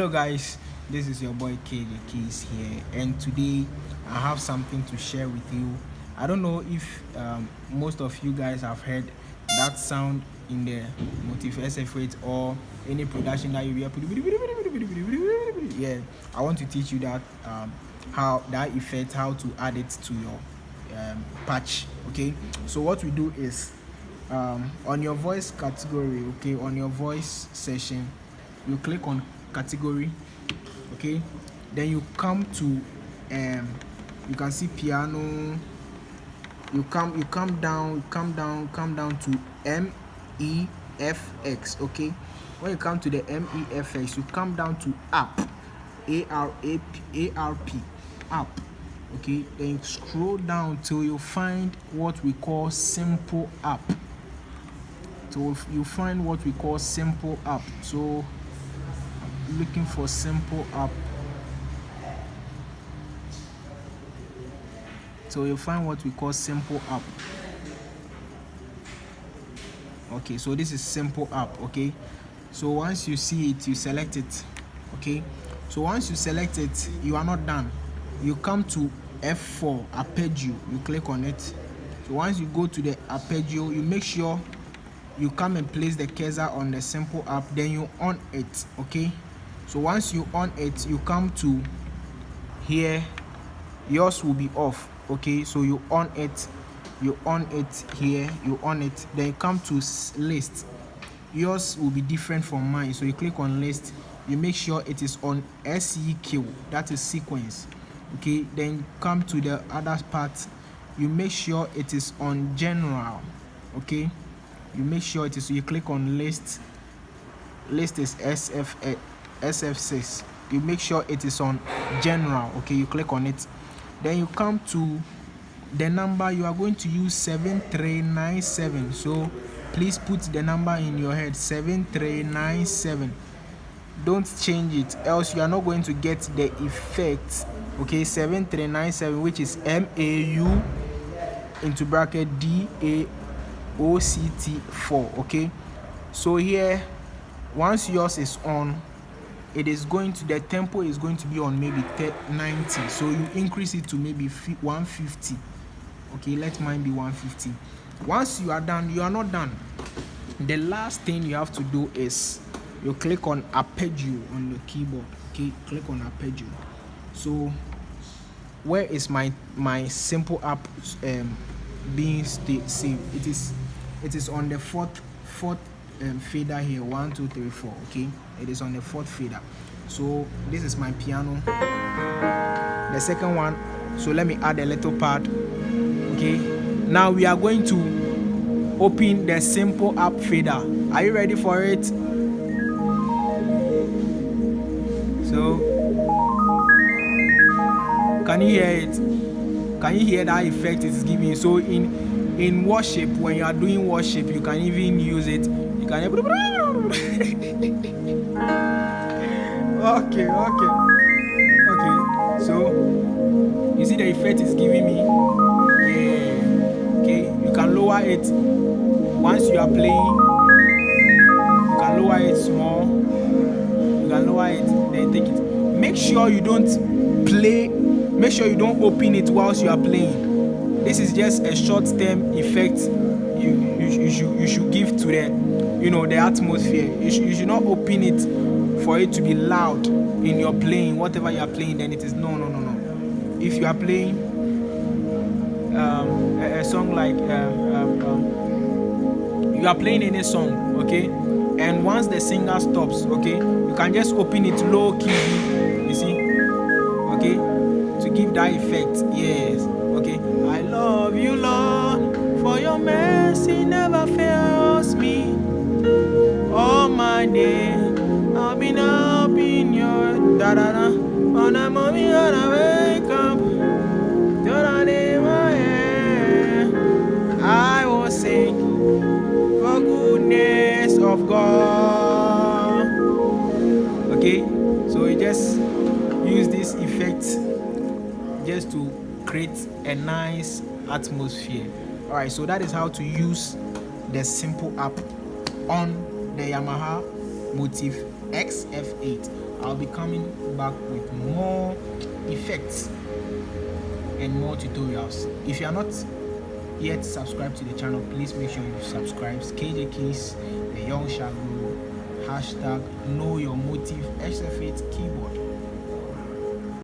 Hello guys, this is your boy KJ Keys here, and today I have something to share with you. I don't know if most of you guys have heard that sound in the Motif Xf8 or any production that you hear. Yeah, I want to teach you that how that effect, how to add it to your patch. Okay, so what we do is on your voice category, okay, on your voice session, you click on category, okay, then you come to you can see piano. You come down to MEFX. Okay, when you come to the MEFX, you come down to Arp, ARP, Arp. Okay, then you scroll down till you find what we call simple Arp. So you find what we call simple Arp. So looking for simple Arp. So you find what we call simple Arp. Okay, so this is simple Arp. Okay, so once you see it, you select it. Okay, so once you select it, you are not done. You come to F4 arpeggio, you click on it. So once you go to the arpeggio, you make sure you come and place the cursor on the simple Arp, then you on it. Okay, so once you on it, you come to here, yours will be off. Okay, so you on it here, you on it, then you come to list. Yours will be different from mine, so you click on list, you make sure it is on SEQ, that is sequence. Okay, then you come to the other part, you make sure it is on general. Okay, you make sure it is, you click on list is SF6, you make sure it is on general. Okay, you click on it, then you come to the number you are going to use, 7397. So please put the number in your head, 7397. Don't change it, else you are not going to get the effect. Okay, 7397, which is MAU into bracket DAOCT4. Okay, so here, once yours is on, it is going to, the tempo is going to be on maybe 90, so you increase it to maybe 150. Okay, let mine be 150. Once you are done, you are not done. The last thing you have to do is you click on arpeggio on the keyboard. Okay, click on arpeggio. So where is my simple Arp being saved? It is on the fourth fader here, 1 2 3 4. Okay, it is on the fourth fader. So this is my piano, the second one. So let me add a little pad. Okay, now we are going to open the simple Arp fader. Are you ready for it? So can you hear it? Can you hear that effect it's giving? So in worship, when you are doing worship, you can even use it. You can okay. So you see the effect it's giving me? Yeah. Okay, you can lower it. Once you are playing, you can lower it small. You can lower it, then take it. Make sure you don't open it whilst you are playing. This is just a short-term effect you should give to the the atmosphere. You should not open it for it to be loud in your playing. Whatever you are playing, then it is no. If you are playing a song like you are playing any song, okay, and once the singer stops, okay, you can just open it low key, you see, okay, to give that effect. Yes. Okay, I love you, Lord, for your mercy never fails me. All my day I've been up in your on a mommy when I wake up. I will sing for goodness of God. Okay, so you just use this effect just to create a nice atmosphere. All right, so that is how to use the simple Arp on the Yamaha Motif Xf8. I'll be coming back with more effects and more tutorials. If you are not yet subscribed to the channel, please make sure you subscribe. KJ Keys, the Young Shago, hashtag Know Your Motif Xf8 keyboard.